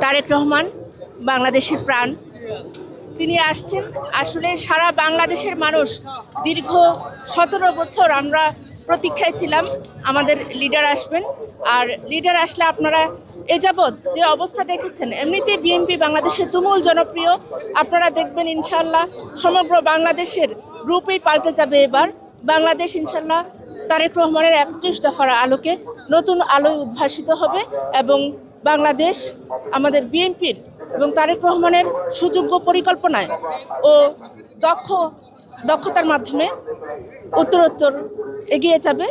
তারেক রহমান বাংলাদেশের প্রাণ। তিনি আসছেন। আসলে সারা বাংলাদেশের মানুষ দীর্ঘ 17 বছর আমরা প্রতীক্ষায় ছিলাম আমাদের লিডার আসবেন। আর লিডার আসলে আপনারা এ যাবৎ যে অবস্থা দেখেছেন, এমনিতেই বিএনপি বাংলাদেশের তুমুল জনপ্রিয়। আপনারা দেখবেন ইনশাল্লাহ সমগ্র বাংলাদেশের রূপেই পাল্টে যাবে এবার। বাংলাদেশ ইনশাল্লাহ তারেক রহমানের 31 দফার আলোকে নতুন আলোয় উদ্ভাসিত হবে এবং বাংলাদেশ আমাদের বিএনপির এবং তারেক রহমানের সুযোগ্য পরিকল্পনায় ও দক্ষতার মাধ্যমে উত্তরোত্তর এগিয়ে যাবে।